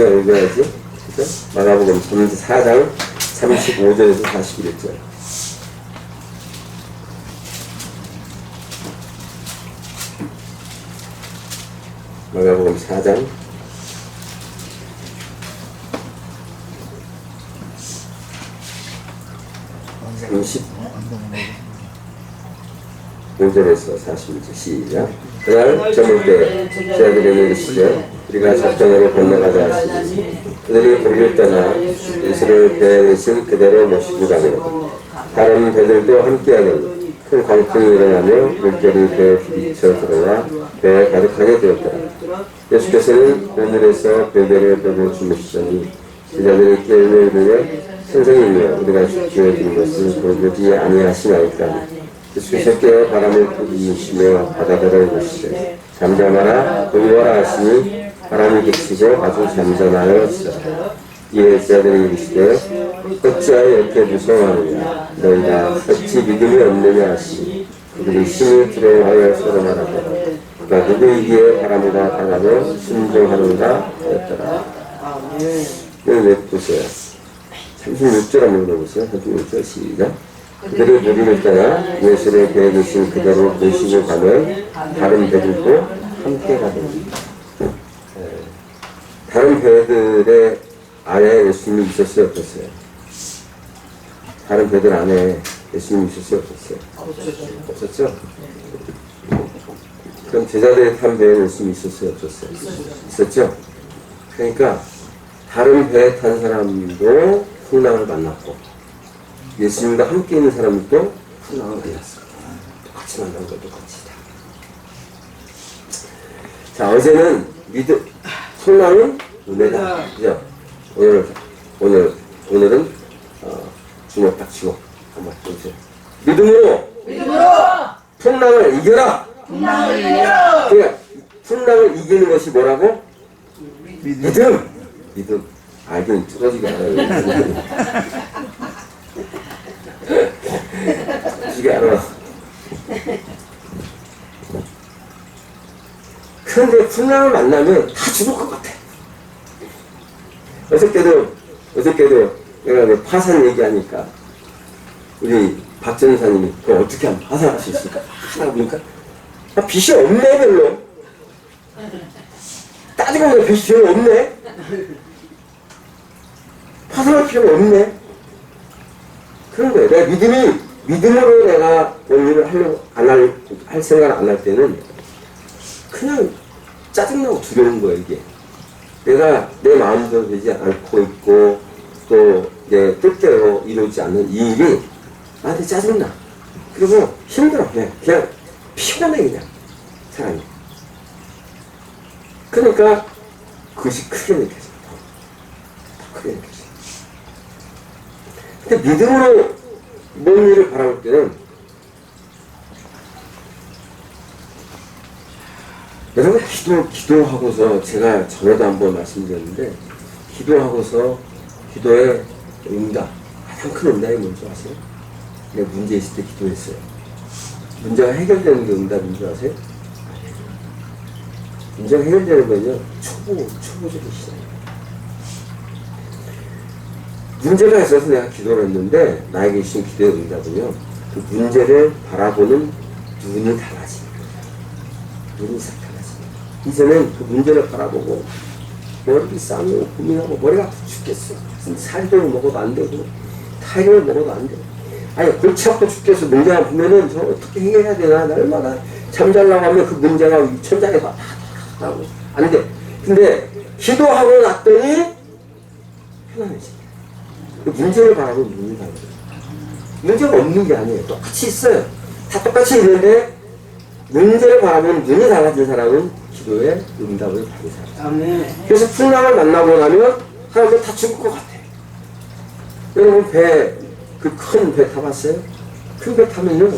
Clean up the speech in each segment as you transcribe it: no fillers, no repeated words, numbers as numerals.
성경 읽어야지. 그죠? 마가복음 4장 35절에서 41절. 마가복음 4장 35절에서 41절 시작. 그날 저물 때 제자들에게 이르시되 우리가 작정하고 건너가자 하시니 그들이 거기를 떠나 예수를 배에 내신 그대로 모시고 가며 다른 배들도 함께하는 큰 광풍이 일어나며 물결이 배에 부딪혀 들어와 배에 가득하게 되었더라. 예수께서는 하늘에서 베개를 빼고 주무시더니 제자들이 깨우며 이르되 선생님이여 우리가 죽게 된 것을 보지 아니하시나이까. 예수께서 깨어 바람을 부르시며 바다더러 이르시되 잠잠하라 고요하라 하시니 바람이 그치고 아주 잠잠하였으라. 이에 제자들이 이르시되 어찌하여 이렇게 무서워하느냐 너희가 어찌 믿음이 없느냐 하시니 그들이 심히 두려워하여 서로 말하더라. 그가 누구이기에 바람과 바다로 순종하는가 하였더라. 왜 보세요. 36절 한번 읽어보세요. 36절 시작. 그들이 무리를 따라 예수를 배에 계신 그대로 모시고 가면 다른 배들도 함께 가더니 다른 배들의 안에 예수님이 있었어요? 없었어요? 다른 배들 안에 예수님이 있었어요? 없었어요? 없었죠? 그럼 제자들이 탄 배에 예수님이 있었어요? 없었어요? 있었죠? 그러니까 다른 배에 탄 사람도 풍랑을 만났고 예수님과 함께 있는 사람들도 풍랑을 만났어요. 똑같이 만난 거 똑같이 다. 자, 어제는 풍랑은 은혜다. 그죠? 오늘은 주먹 딱 쥐고 한번 보세요. 믿음으로 풍랑을 이겨라. 그러니까 풍랑을 이기는 것이 뭐라고? 믿음. 이건 뚫어지게 알아요. 뚫어지게 알아. 그런데 풍랑을 만나면 다 죽을 것 같아. 어저께도 내가 파산 얘기하니까 우리 박 전사님이 그걸 어떻게 하면 파산할 수 있을까? 하나 보니까 빚이 없네 별로. 따지고 보면 빚이 별로 없네. 파산할 필요가 없네. 그런 거예요. 내가 믿음으로 내가 원리를 할 생각을 안 할 때는 그냥 짜증나고 두려운 거예요, 이게. 내가 내 마음대로 되지 않고 있고 또 내 뜻대로 이루어지지 않는 이 일이 나한테 짜증나. 그리고 힘들어. 그냥 피곤해, 그냥. 사람이. 그러니까 그것이 크게 느껴져. 더 크게 느껴져. 근데 믿음으로 뭔 일을 바라볼 때는 여러분 기도하고서 제가 전에도 한번 말씀드렸는데 기도하고서 기도의 응답 가장 큰 응답이 뭔지 아세요? 내가 문제 있을 때 기도했어요. 문제가 해결되는 게 응답인 줄 아세요? 문제가 해결되는 건요 초보적인 시작이에요. 문제가 있어서 내가 기도를 했는데 나에게 주신 기도의 응답은요 그 문제를 바라보는 눈이 달라집니다. 눈이 싹 달라집니다. 이제는 그 문제를 바라보고 머리를 싸매고 고민하고 머리가 아파 죽겠어. 살도 먹어도 안 되고 타이레를 먹어도 안 되고 골치 아파 죽겠어. 문제가 보면은 저 어떻게 해결해야 되나 날마다 잠자려고 하면 그 문제가 천장에 다 나고 안 돼. 근데 기도하고 났더니 편안해지. 문제를 바라보면 눈이 달라요. 문제가 없는 게 아니에요. 똑같이 있어요. 다 똑같이 있는데 문제를 바라보면 눈이 달라진 사람은 기도의 응답을 받은 사람. 그래서 풍랑을 만나고 나면 사람들 다 죽을 것 같아요. 여러분 그 큰 배 타봤어요? 큰 배 타면요.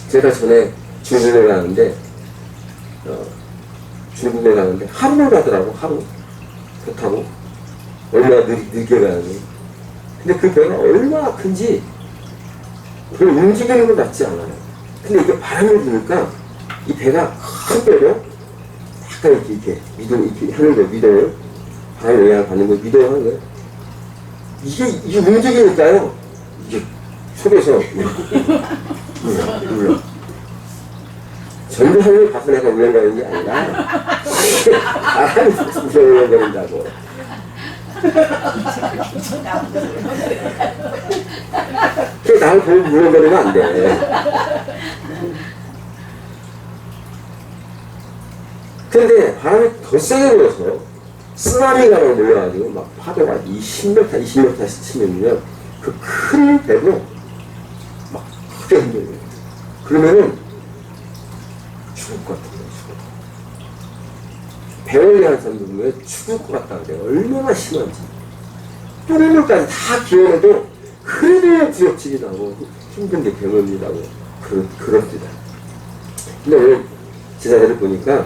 제가 전에 중국에 가는데 하루를 가더라고. 하루 배 타고 얼마나 늦게 가는지. 근데 그 배가 얼마나 큰지 별로 움직이는 것 같지 않아요. 근데 이게 바람이 부니까 이 배가 큰 배로 약간 이렇게 이렇게 하는 거예요. 미동을. 하나님 영향을 받는 걸 믿어야 하는 거예요. 이게 움직이니까요. 이게 속에서 울려. 전부 하나님을 봐서 내가 울려가는 게 아니라 하나님께서 울려버린다고. 나를 보고 울려버리면 안 돼. 근데 바람이 더 세게 불어서 쓰나미가 막 몰려가지고 막 파도가 20m, 20m씩 치면요. 그 큰 배도 막 크게 흔들려요. 그러면은 죽을 것 같아요. 배멀리하는 사람들 보면 죽을 것 같다 그래요. 얼마나 심한지. 똥물까지 다 기원해도 그래도 구역질이 나고 힘든 게 배멀리라고 그럽니다. 근데 오늘 제자들을 보니까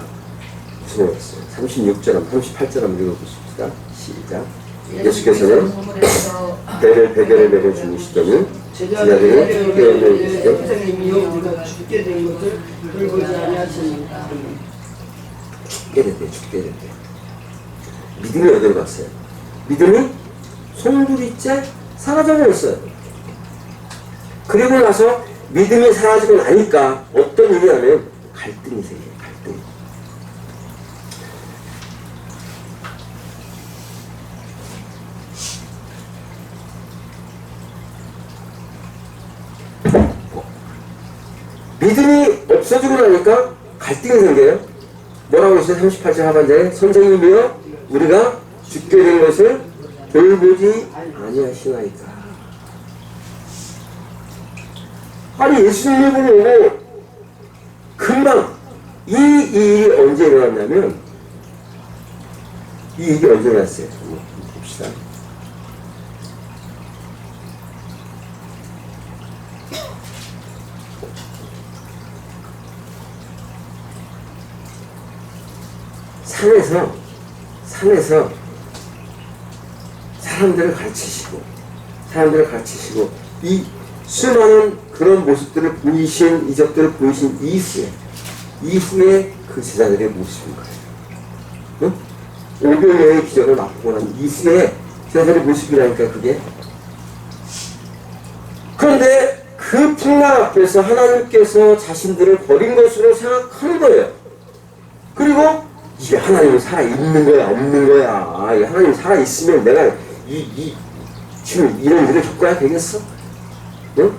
무서웠어요. 36절, 38절 한번 읽어보십시다. 시작. 예수께서는 배를 베개를 메고 주무시더니 제자들이 깨어져 계시되 선생님이여 우리가 죽게 된 것을 돌보지 아니하십니까? 죽게 됐대. 믿음이 어디로 갔어요? 믿음이 송두리째 사라져버렸어요. 그리고 나서 믿음이 사라지고 나니까 어떤 일이 하면 갈등이 생겨요. 갈등. 믿음이 없어지고 나니까 갈등이 생겨요. 뭐라고 했어요? 38절 하반절에 선생님이여 우리가 죽게 된 것을 돌보지 아니하시나이까. 아니 예수님이 보고 금방 이 일이 언제 일어났냐면 이 일이 언제 일어났어요? 한번 봅시다. 산에서 사람들을 가르치시고 이 수많은 그런 모습들을 보이신 이적들을 보이신 이후에 그 제자들의 모습인 거예요. 응? 500여의 기적을 맛보고 난 이후에 제자들의 모습이라니까 그게. 그런데 그 풍랑 앞에서 하나님께서 자신들을 버린 것으로 생각하는 거예요. 그리고 이게 하나님이 살아있는 거야, 없는 거야. 하나님이 살아있으면 내가 지금 이런 일을 겪어야 되겠어? 응?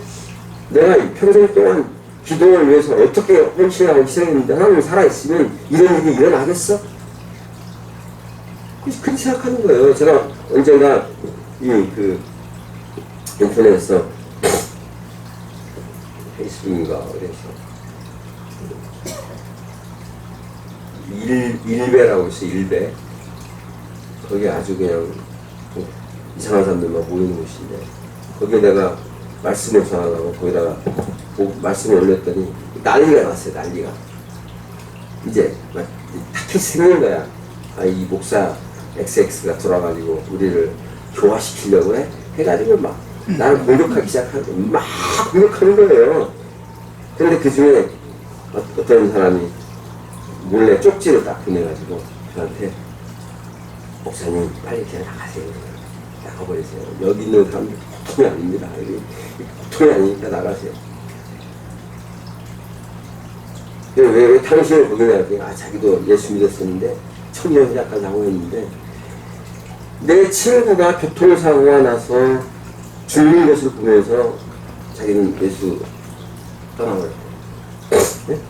내가 평생 동안 기도를 위해서 어떻게 헌신하고 희생했는데 하나님이 살아있으면 이런 일이 일어나겠어? 그렇게 생각하는 거예요. 제가 언젠가 인터넷에서 페이스북인가 그래서 일배라고 있어요. 일배. 거기 아주 그냥 이상한 사람들만 모이는 곳인데 거기에 내가 말씀을 전하려고 거기다가 말씀을 올렸더니 난리가 났어요. 난리가. 이제 타켓이 생긴 거야. 이 목사 XX가 돌아가지고 우리를 교화시키려고 해가지고 막 나를 공격하기 시작하고 막 공격하는 거예요. 그런데 그 중에 어떤 사람이 몰래 쪽지를 딱 보내가지고 저한테 목사님 빨리 그냥 나가세요. 나가버리세요. 여기 있는 사람들 보통이 아닙니다. 보통이 아니니까 나가세요. 왜 당신을 보내냐고. 자기도 예수 믿었었는데 청년 약간 하고 있는데 내 친구가 교통사고가 나서 죽는 것을 보면서 자기는 예수 떠나버렸어요. 네?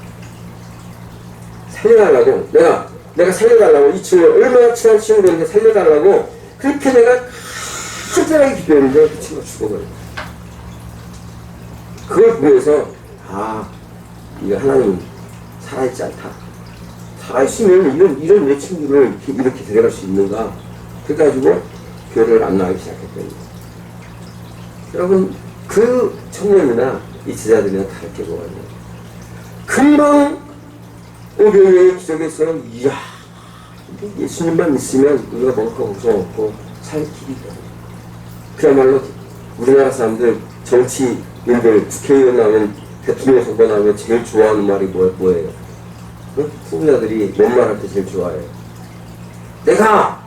살려달라고 내가 살려달라고 이 친구 얼마나 친한 친구인데 살려달라고 그렇게 내가 간절하게 기도했는데 그 친구가 죽어버려요. 그걸 보면서 이거 하나님 살아있지 않다. 살아있으면 이런 내 친구를 이렇게 데려갈 수 있는가. 그래가지고 교회를 안 나가기 시작했거든요. 여러분 그 청년이나 이 제자들이나 다르게 보아요. 금방 500명의 기적에서 이야 예수님만 있으면 우리가 먹을 거 걱정 없고 살 길이 있다. 그야말로 우리나라 사람들 정치인들 국회의원 나오면 대통령 선거 나오면 제일 좋아하는 말이 뭐예요? 응? 후보자들이 뭔 말할 때 제일 좋아해요? 내가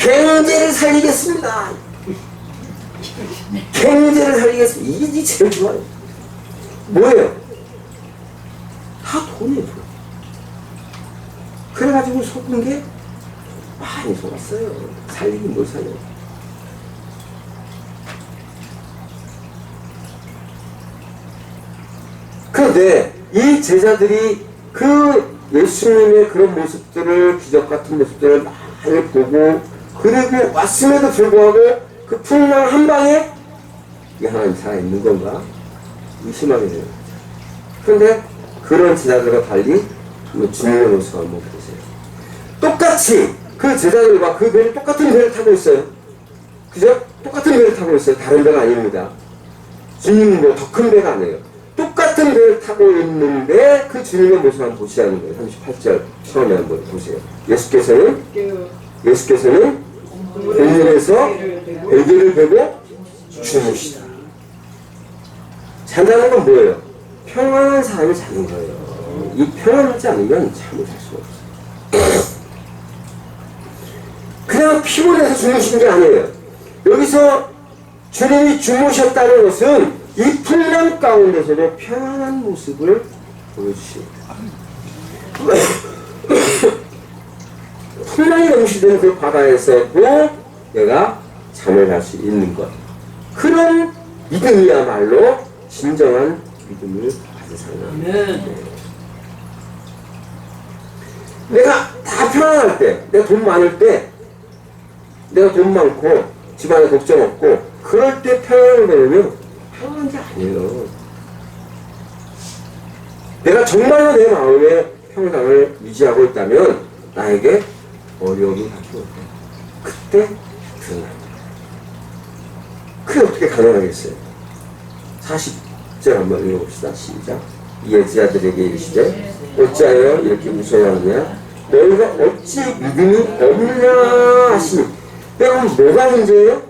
경제를 살리겠습니다. 경제를 살리겠습니다. 이게 제일 좋아요. 뭐예요? 다 돈이에요. 돈. 그래가지고 속은 게 많이 속았어요. 살리긴 못 살려요. 그런데 이 제자들이 그 예수님의 그런 모습들을, 기적 같은 모습들을 많이 보고, 그리고 왔음에도 불구하고 그 풍랑 한 방에 이 하나님 살아있는 건가? 의심하게 되는 거죠. 그런데 그런 제자들과 달리 주님의 모습을 한번 보세요. 똑같이 그 제자들과 그 배를 똑같은 배를 타고 있어요. 그죠? 똑같은 배를 타고 있어요. 다른 배가 아닙니다. 주님은 뭐 더 큰 배가 아니에요. 똑같은 배를 타고 있는데 그 주님의 모습을 한번 보시라는 거예요. 38절 처음에 한번 보세요. 예수께서는 공문에서 베개를 베고 주무시다. 잔다는 건 뭐예요? 평안한 사람이 자는 거예요. 이 평안하지 않으면 잠을 잘 수가 없어요. 그냥 피곤해서 주무신 게 아니에요. 여기서 주님이 주무셨다는 것은 이 풍랑 가운데서도 평안한 모습을 보여주십니다. 풍랑이 넘치던 그 바다에서도 내가 잠을 잘 수 있는 것. 그런 믿음이야말로 진정한 믿음을 가진 사람. 내가 다 편안할 때, 내가 돈 많을 때, 내가 돈 많고 집안에 걱정 없고 그럴 때 평안을 배우면 평안한 게 아니에요. 내가 정말로 내 마음의 평강을 유지하고 있다면 나에게 어려움이 닥쳐올 때 그때 드러납니다. 그게 어떻게 가능하겠어요? 40절 한번 읽어봅시다. 시작. 이에 제자들에게 이르시되 어찌하여 이렇게 무서워하느냐? 너희가 어찌 믿음이 없냐 하시니. 그럼 뭐가 문제예요?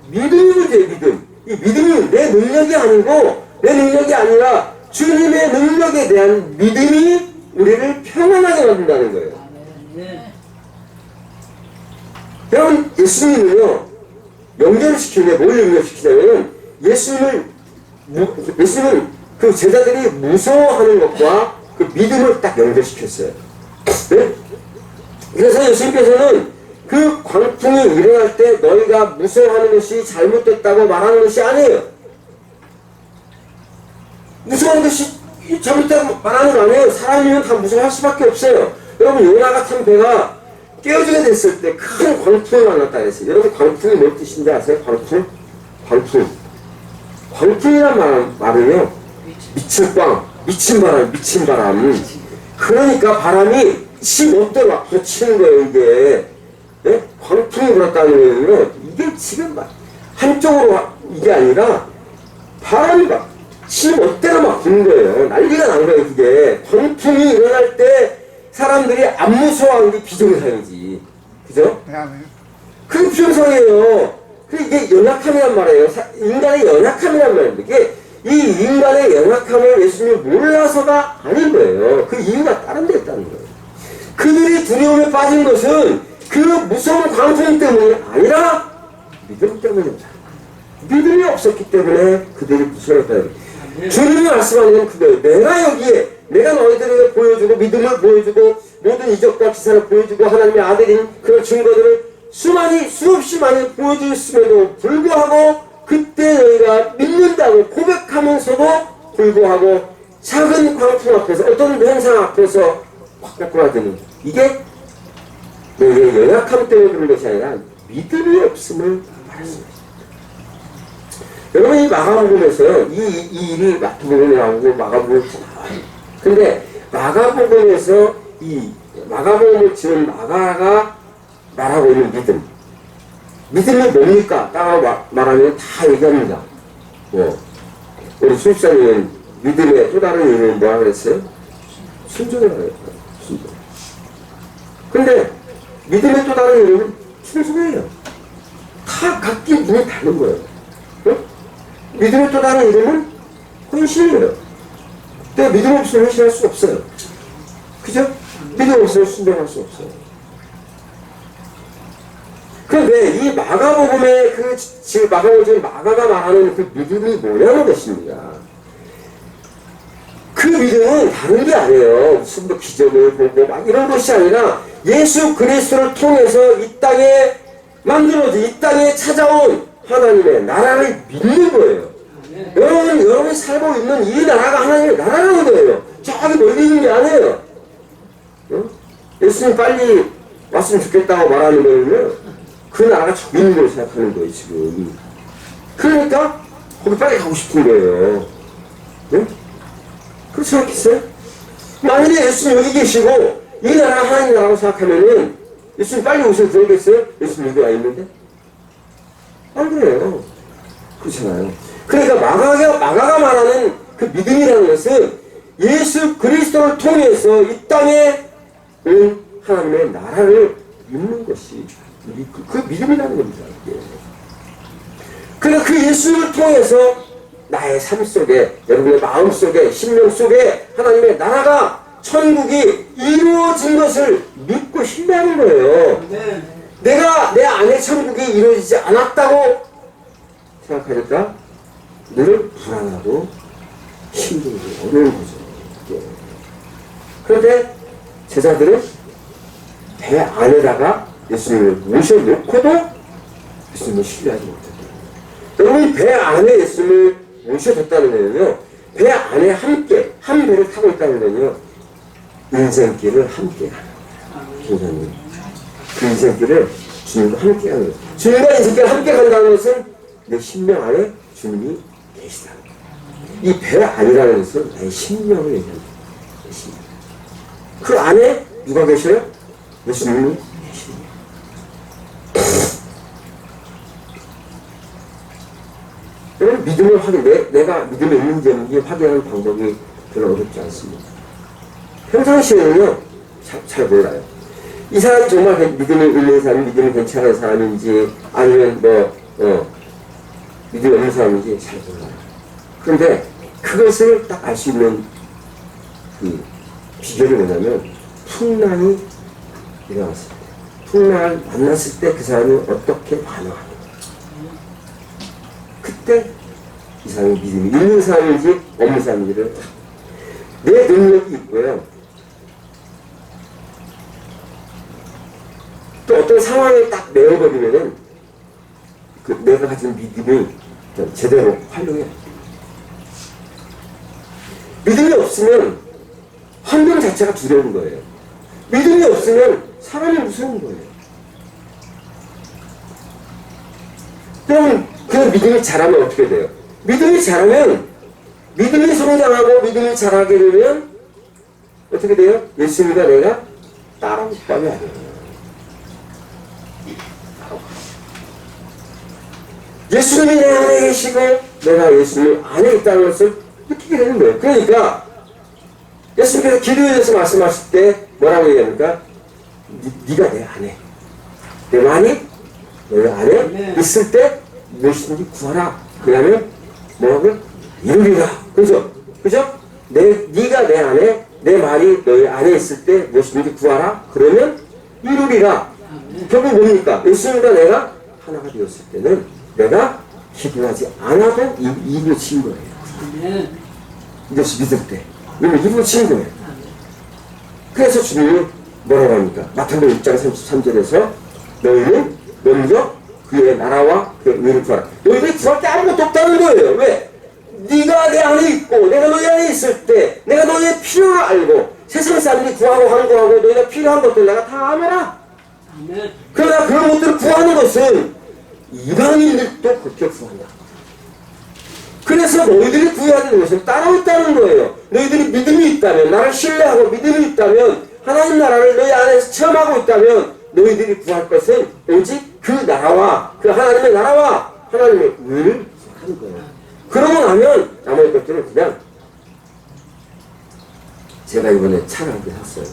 믿음이 문제예요. 믿음. 이 믿음이 내 능력이 아니고, 내 능력이 아니라 주님의 능력에 대한 믿음이 우리를 평안하게 만든다는 거예요. 여러분, 예수님은요, 영접을 시키는데 뭘 영접시키냐면, 예수님은 그 제자들이 무서워하는 것과 그 믿음을 딱 연결시켰어요. 네? 그래서 예수님께서는 그 광풍이 일어날 때 너희가 무서워하는 것이 잘못됐다고 말하는 것이 아니에요. 무서워하는 것이 잘못됐다고 말하는 거 아니에요. 사람이면 다 무서워할 수밖에 없어요. 여러분, 요나 같은 배가 깨어지게 됐을 때 큰 광풍이 만났다 그랬어요. 여러분, 광풍이 뭘 뜻인지 아세요? 광풍이란 말은요, 미친 바람. 그러니까 바람이 힘없대로 막 붙이는 거예요, 이게. 네? 광풍이 불었다는 거예요. 이게 지금 막 한쪽으로 이게 아니라 바람이 막 힘없대로 막 부는 거예요. 난리가 난 거예요, 그게. 광풍이 일어날 때 사람들이 안 무서워하는 게 비정상이지. 그죠? 그게 비정상이에요. 이게 연약함이란 말이에요. 인간의 연약함이란 말입니다. 이게 이 인간의 연약함을 예수님이 몰라서가 아닌 거예요. 그 이유가 다른 데 있다는 거예요. 그들이 두려움에 빠진 것은 그 무서운 광풍 때문이 아니라 믿음 때문입니다. 믿음이 없었기 때문에 그들이 무서웠다는 거예요. 주님이 말씀하는 건 그거예요. 내가 여기에, 내가 너희들에게 보여주고 믿음을 보여주고 모든 이적과 기사를 보여주고 하나님의 아들인 그런 증거들을 수없이 많이 보여줬음에도 불구하고 그때 너희가 믿는다고 고백하면서도 불구하고 작은 광풍 앞에서 어떤 현상 앞에서 확 꼬꾸라드는 이게 너희의 연약함 때문에 그런 것이 아니라 믿음이 없음을 말했습니다. 여러분, 이 마가복음에서요, 이 일이 마태복음에 나오고 마가복음에서 나와요. 근데 마가복음에서 이 마가복음을 지은 마가가 말하고 있는 믿음이 뭡니까? 따라 말하면 다 얘기합니다. 우리 수입사님은 믿음의 또 다른 이름은 뭐라 그랬어요? 순종이라고 했어요. 순종. 근데 믿음의 또 다른 이름은 순종이에요. 다 각기 눈이 다른 거예요. 믿음의 또 다른 이름은 헌신이에요. 근데 믿음 없으면 헌신할 수 없어요. 그죠? 믿음 없으면 순종할 수 없어요. 그런데 이 마가복음의 지금 마가복음 마가가 말하는 그 믿음이 뭐냐는 것입니다. 그 믿음은 다른 게 아니에요. 무슨 뭐 기적을 보고 막 이런 것이 아니라 예수 그리스도를 통해서 이 땅에 만들어진 이 땅에 찾아온 하나님의 나라를 믿는 거예요. 여러분이 살고 있는 이 나라가 하나님의 나라라는 거예요. 저기 멀리 있는 게 아니에요. 예수님 빨리 왔으면 좋겠다고 말하는 거는요, 그 나라가 저기 있는 걸 생각하는 거예요, 지금. 그러니까 거기 빨리 가고 싶은 거예요. 그렇지 않겠어요? 만약에 예수님 여기 계시고 이 나라가 하나님 나라고 생각하면은 예수님 빨리 오셔서 그러겠어요? 예수님 여기 와 있는데? 안 그래요. 그렇잖아요. 그러니까 마가가 말하는 그 믿음이라는 것은 예수 그리스도를 통해서 이 땅에 하나님의 나라를 믿는 것이 그 믿음이라는 겁니다. 그러니까 그 예수를 통해서 나의 삶 속에, 여러분의 마음 속에, 심령 속에 하나님의 나라가, 천국이 이루어진 것을 믿고 신뢰하는 거예요. 내가 내 안에 천국이 이루어지지 않았다고 생각하니까 늘 불안하고 힘들고 어려운 거죠. 그런데 제자들은 배 안에다가 예수님을 모셔놓고도 예수님을 신뢰하지 못했다. 여러분이 배 안에 예수님을 모셔뒀다는 거는요, 배 안에 함께 한 배를 타고 있다는 거는요, 인생길을 함께 가는, 그 인생길을 주님과 함께 가는 거예요. 주님과 인생길을 함께 간다는 것은 내 심령 안에 주님이 계시다는 거예요. 이 배 안이라는 것은 나의 심령을 얘기하는 거예요. 그 안에 누가 계셔요? 예수님이 계시는 거예요. 여러분, 믿음을 내가 믿음이 있는지 없는지 확인하는 방법이 별로 어렵지 않습니다. 평상시에는요, 잘 몰라요. 이 사람이 정말 믿음이 있는 사람, 믿음이 괜찮은 사람인지, 아니면 믿음이 없는 사람인지 잘 몰라요. 그런데 그것을 딱 알 수 있는 그 비결이 뭐냐면, 풍랑이 일어났을 때, 풍랑을 만났을 때 그 사람이 어떻게 반응하는가. 그때 이 사람이 믿음이 있는 사람인지 없는 사람인지를 내 능력이 있고요. 또 어떤 상황에 딱 내어버리면은 그 내가 가진 믿음이 제대로 활용해. 믿음이 없으면 환경 자체가 두려운 거예요. 믿음이 없으면 사람이 무서운 거예요. 그럼 그 믿음이 자라면 어떻게 돼요? 믿음이 자라면, 믿음이 성장하고 믿음이 자라게 되면 어떻게 돼요? 예수님과 내가 따라올 수밖에 안 돼요. 예수님이 내 안에 계시고 내가 예수님 안에 있다는 것을 느끼게 되는 거예요. 그러니까 예수님께서 기도에서 말씀하실 때 뭐라고 얘기합니까? 네가 내 안에, 내 만이 내 안에 있을 때 무엇이든지 구하라. 그러면 뭐라고요? 이루리라. 그죠? 네가 내 안에, 내 말이 너희 안에 있을 때 무엇이든지 구하라. 그러면 이루리라. 결국 뭡니까? 예수님과 내가 하나가 되었을 때는 내가 기도하지 않아도 이루어진 거예요. 이것이 믿을 때 이미 이루어진 거예요. 그래서 주님이 뭐라고 합니까? 마태복음 6장 33절에서 너희는 먼저 그의 나라와 그 의를 구하라. 너희들이 구할 게 아무것도 없다는 거예요. 왜? 네가 내 안에 있고 내가 너희 안에 있을 때 내가 너희의 필요를 알고 세상 사람들이 구하고 항구하고 너희가 필요한 것들 내가 다 알아라. 그러나 그런 것들을 구하는 것은 이방인들도 그렇게 구한다. 그래서 너희들이 구해야 되는 것은 따라오있다는 거예요. 너희들이 믿음이 있다면, 나를 신뢰하고 믿음이 있다면, 하나님 나라를 너희 안에서 체험하고 있다면 너희들이 구할 것은 오직 그 나라와 그 하나님의 나라와 하나님의 의를 하는 거예요. 그러고 나면 나머지 것들은 그냥, 제가 이번에 차를 한 대 샀어요.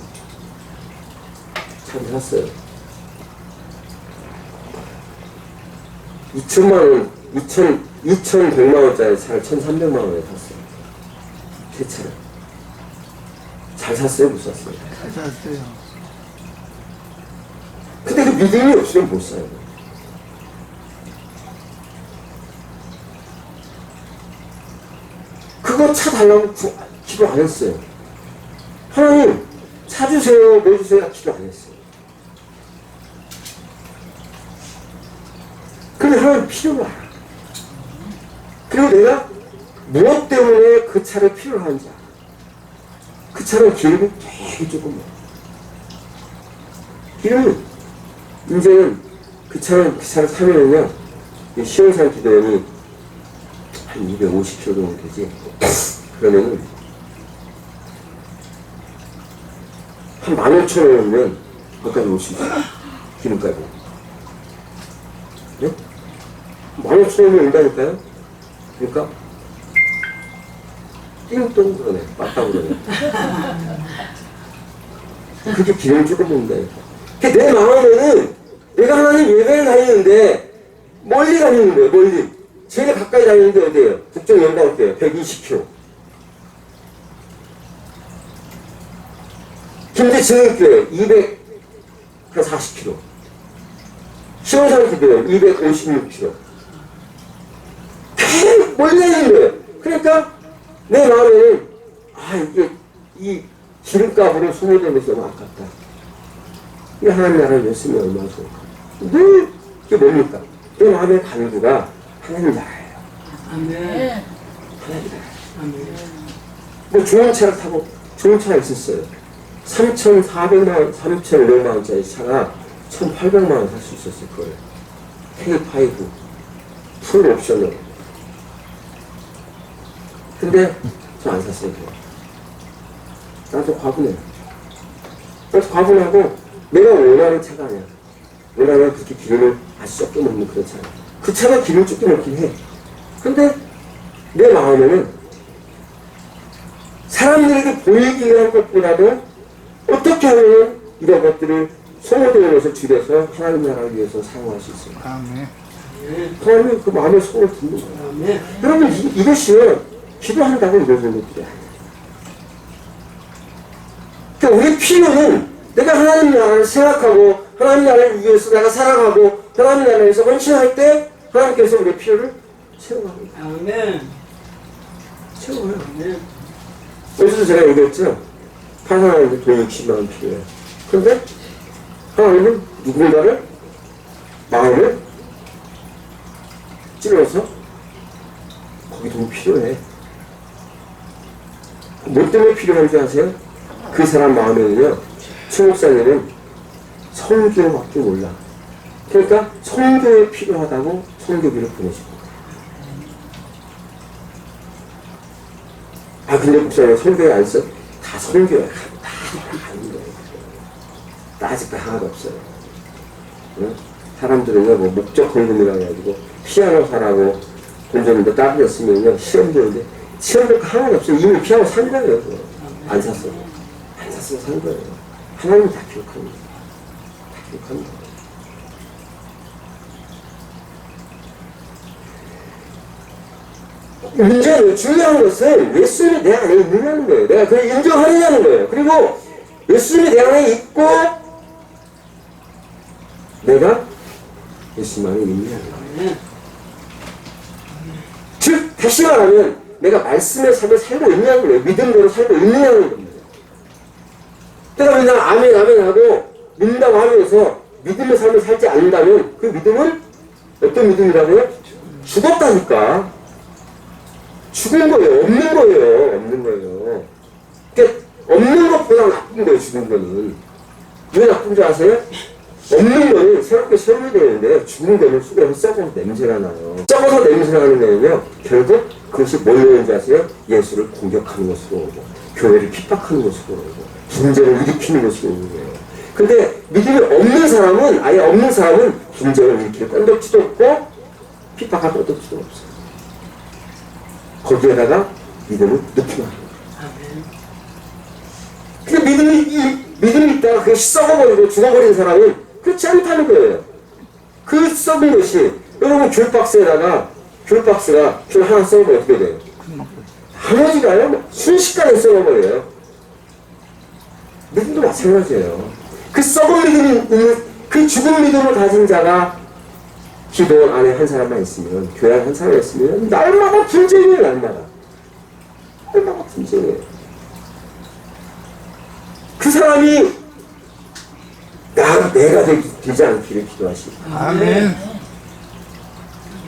차를 샀어요. 2,100만 원짜리 차를 1,300만 원에 샀어요. 새 차를. 잘 샀어요? 못 샀어요? 잘 샀어요. 근데 그 믿음이 없으면 못 사요. 그거 차 달라고 기도 안 했어요. 하나님 차 주세요, 뭐 주세요 기도 안 했어요. 근데 하나님 필요가 알아. 그리고 내가 무엇 때문에 그 차를 필요로 하는지 알아. 그 차는 기름이 되게 조금 많아. 기름은 이제는 그 차를 사면은요, 시원산 기도원이 한 250km 정도 되지. 그러면은 한 15,000원이면 거기까지 올 수 있어. 기름까지. 네? 15,000원이면 온다니까요? 그러니까 띵동 그러네. 맞다 그러네. 그게 기름을 조금 온다니까. 내 마음에는 내가 하나님 예배를 다니는데 멀리 다니는 거예요. 멀리. 제일 가까이 다니는데 어디예요? 북쪽 연가 어때요? 120km. 김제진흥교회 240km. 시원산 기도회 256km. 계속 멀리 다니는 거예요. 그러니까 내 마음에는 이게 이 기름값으로 소모되는 것이 너무 아깝다. 이 하나님 나라를 냈으면 얼마나 좋을까. 늘 이게 뭡니까? 내 마음의 간구가 하나님 나라예요. 아멘. 하나님 나라. 아멘. 뭐 좋은 차를 타고 좋은 차가 있었어요. 3,400만 원, 3,500만 원짜리 차가 1,800만 원 살 수 있었을 거예요. K5 풀 옵션으로. 근데 저 안 샀어요. 나도 과분해요. 그래서 과분하고 내가 원하는 차가 아니야. 원하는 그렇게 기름을 아주 적게 먹는 그런 차야. 그 차가 기름을 적게 먹긴 해. 근데 내 마음에는 사람들에게 보이기 위한 것보다도 어떻게 하면 이런 것들을 소모되는 것을 줄여서 하나님 나라를 위해서 사용할 수 있을까? 아멘. 하나님이 그 마음의 소원을 듣는 거예요. 아멘. 여러분 이것이 기도한다고 이루어지는 것들이 아니에요. 그러니까 우리 필요는 내가 하나님 나라를 생각하고 하나님 나라를 위해서 내가 살아가고 하나님 나라에서 헌신할 때 하나님께서 우리의 필요를 채워갑니다. 아멘. 채워요. 아멘. 어제도 제가 얘기했죠. 판사하는데 돈 60만 원 필요해. 그런데 하나님은 누군가를 마음을 찔러서 거기 돈 필요해. 뭐 때문에 필요한지 아세요? 그 사람 마음에는요, 최 목사님은 선교밖에 몰라. 그러니까 선교에 필요하다고 선교비를 보내시고. 근데 목사님 선교에 안 써? 다 선교야. 다 하는 거예요. 아직도 하나도 없어요. 응? 사람들은요, 뭐 목적 헌금이라고 해가지고 피아노 사라고 돈 줬는데 따르렸으면요, 시험 보는데 시험 볼 거 하나도 없어요. 이미 피아노 산 거예요. 그거. 안 샀어요. 안 샀어요. 산 거예요. 하나님 다 기억합니다. 다 기억합니다. 문제는 중요한 것은 예수님이 내 안에 있느냐는 거예요. 내가 그걸 인정하느냐는 거예요. 그리고 예수님이 내 안에 있고 내가 예수님 안에 있느냐는 거예요. 즉 다시 말하면 내가 말씀의 삶을 살고 있느냐는 거예요. 믿음으로 살고 있느냐는 겁니다. 그러니까 맨날 아멘 아멘 하고 믿는다고 하면서 믿음의 삶을 살지 않는다면 그 믿음은 어떤 믿음이라고요? 죽었다니까. 죽은 거예요. 없는 거예요. 없는 거예요. 그러니까 없는 것보다 나쁜 거예요. 죽은 거는. 왜 나쁜 줄 아세요? 없는 거는 새롭게 세워야 되는데 죽은 거는 속에서 썩어서 냄새가 나요. 썩어서 냄새가 나는 거는요. 결국 그것이 뭘 오는지 아세요? 예수를 공격하는 것으로 오고 교회를 핍박하는 것으로 오고 분쟁을 일으키는 것으로 오는 거예요. 근데 믿음이 없는 사람은 아예 없는 사람은 분쟁을 일으킬 건덕지도 없고 핍박할 건덕지도 없어요. 거기에다가 믿음을 넣기만 합니다. 근데 믿음이 있다가 그게 썩어버리고 죽어버린 사람은 그렇지 않다는 거예요. 그 썩은 것이, 여러분 귤박스에다가, 귤박스가 귤 하나 썩으면 어떻게 돼요? 하나지가요? 순식간에 썩어버려요. 믿음도 마찬가지예요. 그 썩은 믿음이, 그 죽은 믿음을 가진 자가 기도원 안에 한 사람만 있으면, 교회 안에 한 사람만 있으면, 날마다 분쟁이에요, 날마다. 얼마나 분쟁해요. 그 사람이 내가 되지 않기를 기도하시고. 아멘.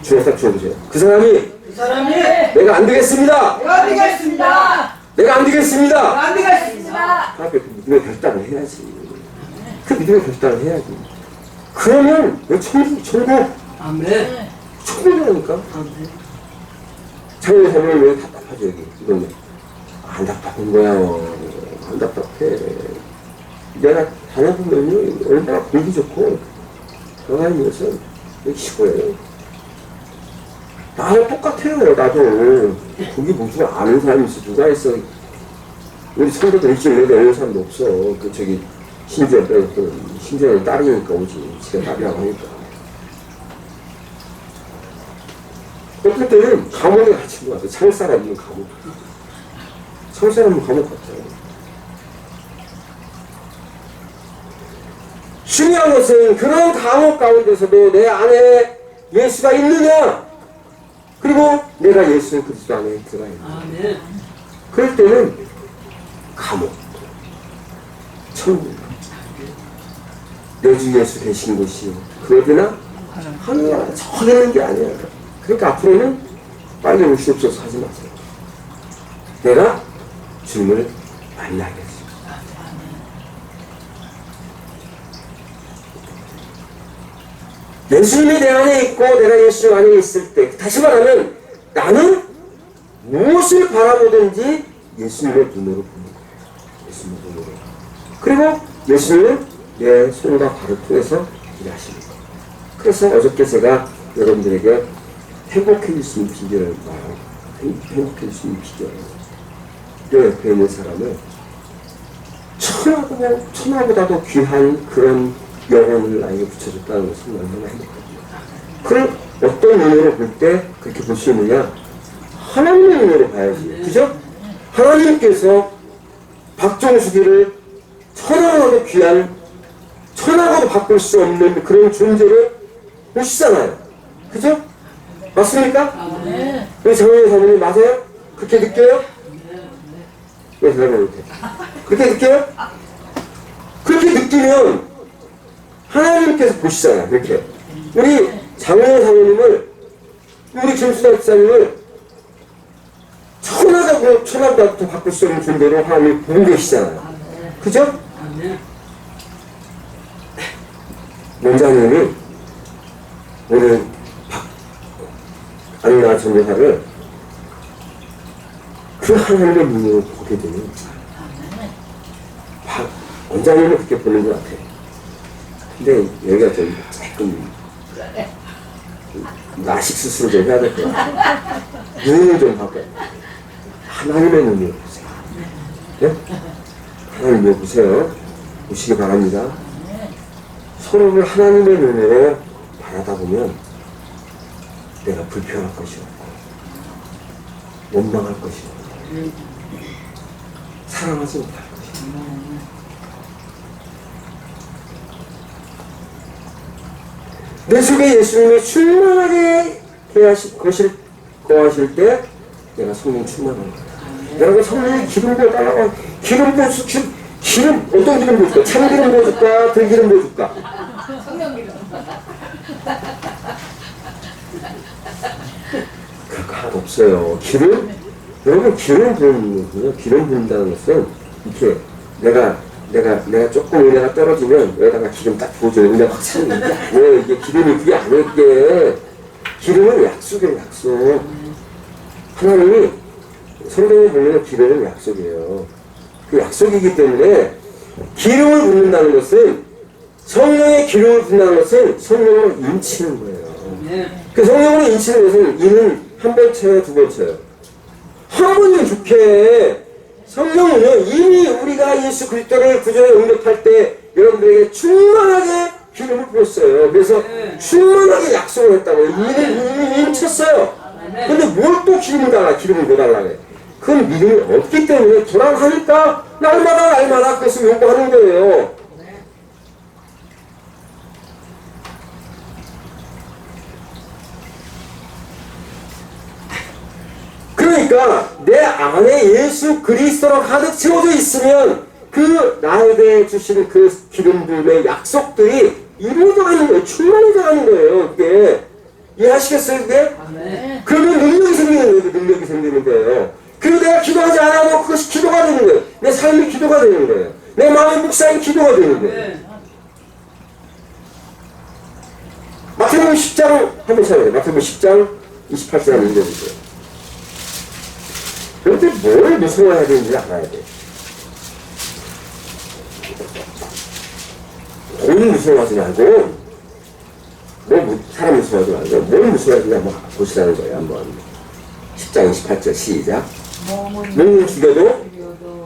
주여 딱 주어보세요. 그 사람이 내가 안 되겠습니다. 내가 안 되겠습니다. 내가 안 되겠습니다. 내가 안 되겠습니다. 그 믿음의 결단을 해야지. 그 믿음의 결단을 해야지. 그러면 왜 천국 아멘. 천국이라니까. 아멘. 장례 사람은 왜 답답하죠 여기. 이건 안 답답한 거야. 안 답답해. 내가 다녀보면요 얼마나 공기 좋고 변화인 것은 여기 시골에 나랑 똑같아요. 나도 거기 무슨 아는 사람이 있어. 누가 있어. 우리 성도들 일찍 내도 오는 사람도 없어. 그 저기 신지연 빼고 신지연은 딸이니까 오지. 지가 딸이라고 하니까. 어떨 때는 감옥에 갇힌 것 같아. 창살 없는 감옥. 창살 없는 감옥 같아요. 중요한 것은 그런 감옥 가운데서도 내 안에 예수가 있느냐, 그리고 내가 예수 그리스도 안에 들어가 있느냐. 아멘. 그럴 때는 감옥, 천국, 내 주 예수 되신 곳이 그러드나 하늘나라 저기 있는 게 아니야. 그러니까 앞으로는 빨리 오시옵소서 하지 마세요. 내가 주님을 만나겠습니다. 예수님이 내 안에 있고 내가 예수 안에 있을 때, 다시 말하면 나는 무엇을 바라보든지 예수님의 눈으로 보는 거예요. 예수님의 눈으로. 그리고 예수님은 내 손과 발을 통해서 일하시는 거예요. 그래서 어저께 제가 여러분들에게 행복해질 수 있는 비결을 말하고, 행복해질 수 있는 비결. 내 옆에 있는 사람을 천하보다도 귀한 그런 영혼을 나에게 붙여줬다는 것은 얼마나 행복합니다. 그걸 어떤 눈으로 볼 때 그렇게 볼 수 있느냐? 하나님의 눈으로 봐야지. 그죠? 하나님께서 박정수기를 천하고도 귀한, 천하고도 바꿀 수 없는 그런 존재를 보시잖아요. 그죠? 맞습니까? 우리 장로님 사모님 맞아요? 그렇게 느껴요? 왜 대답을 못해? 그렇게 느껴요? 그렇게 느끼면 하나님께서 보시잖아요. 그렇게 우리 장로님 사모님을, 우리 김수달 집사님을 천하보다 바꿀 수 없는 존재로 하나님이 보고 계시잖아요. 그죠? 원장님이 오늘 안나 전도사를 그 하나님의 눈으로 보게 되는 원장님은 그렇게 보는 것 같아요. 근데 여기가 좀 조금 나식 수술 좀 해야 될 것 같아요. 눈을 좀 바꿔요. 하나님의 눈으로 보세요. 네? 하나님 눈으로 보세요. 보시기 바랍니다. 서로를 하나님의 눈으로 바라다 보면 내가 불편할 것이 없고 원망할 것이 없고 사랑하지 못할 것이 없고 내 속에 예수님이 충만하게 거하실 때 내가 성령 충만한 거야. 여러분 성령이 기름 부어달라고, 기름 어떤 기름 부어줄까? 참기름 부어줄까? 들기름 부어줄까? 그럴 거 하나도 없어요. 여러분 기름 부는 거요. 기름 부는다는 것은 이렇게 내가 조금 은혜가 떨어지면 여기다가 기름 딱 부어줘요. 은혜가 확 차는 게 아니에요. 이게 기름이 그게 아니에요. 이게 기름은 약속이에요. 약속. 하나님이 성경에 보면 기름은 약속이에요. 그 약속이기 때문에 기름을 붓는다는 것은, 성령의 기름을 붓는다는 것은 성령으로 인치는 거예요. 그 성령으로 인치는 것은 이는 한 번 쳐요, 두 번 쳐요. 한 번이면 좋게. 성령은요, 이미 우리가 예수 그리스도를 구주로 영접할 때 여러분들에게 충만하게 기름을 부었어요. 그래서 충만하게 약속을 했다고요. 이미 인쳤어요. 근데 뭘 또 기름을 달라, 기름을 뭐 달라고 해. 그건 믿음이 없기 때문에 불안하니까 날마다 그것을 요구하는 거예요. 그러니까 내 안에 예수 그리스도로 가득 채워져 있으면 그 나에게 주시는 그 기름 부음의 약속들이 이루어져 가는 거예요. 충만해져 가는 거예요. 그게 이해하시겠어요? 그게? 그러면 능력이 생기는 거예요. 능력이 생기는 거예요. 그리고 내가 기도하지 않아도 그것이 기도가 되는 거예요. 내 삶이 기도가 되는 거예요. 내 마음의 묵상이 기도가 되는 거예요. 마태복음 10장 한번 찾아요. 마태복음 10장 28절 한번 읽어주세요. 그런데 뭘 무서워해야 되는지 알아야 돼. 돈 무서워하지 말고, 사람 무서워하지 말고, 뭘 무서워하는지 한번 보시라는 거예요. 한번. 10장 28절 시작. 몸을 죽여도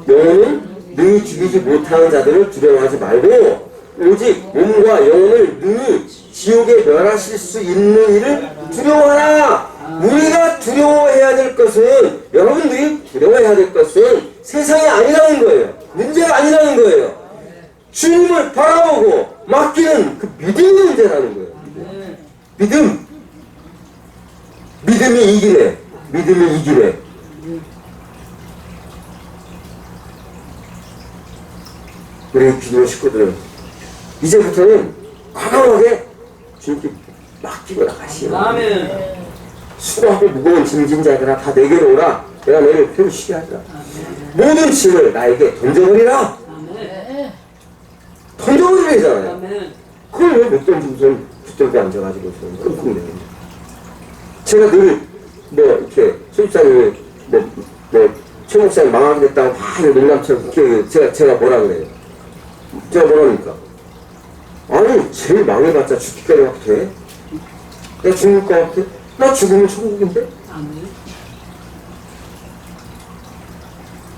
영혼은 능히 죽이지 못하는 자들을 두려워하지 말고, 오직 몸과 영혼을 능히 지옥에 멸하실 수 있는 일을 두려워하라. 우리가 두려워해야 될 것은, 여러분들이 두려워해야 될 것은 세상이 아니라는 거예요. 문제가 아니라는 거예요. 주님을 바라보고 맡기는 그 믿음의 문제라는 거예요. 믿음. 믿음이 이기네. 믿음이 이기네. 우리 기도 식구들, 이제부터는 과감하게 주님께 맡기고 나가시오. 수고하고 무거운 짐진 자들아 다 내게로 오라. 내가 너를 편히 하리라. 모든 짐을 나에게 던져버리라. 던져버리래잖아요. 그걸 왜 못 던지고선 붙들고 앉아가지고 끙끙 대요. 제가 늘 이렇게 소집사님이 최 목사님 망하게 됐다고 다 농담처럼 제가 뭐라 그래요? 제가 뭐라니까? 아니 제일 망해봤자 죽기까지 가도 돼? 내가 죽을 것 같아? 나 죽으면 천국인데?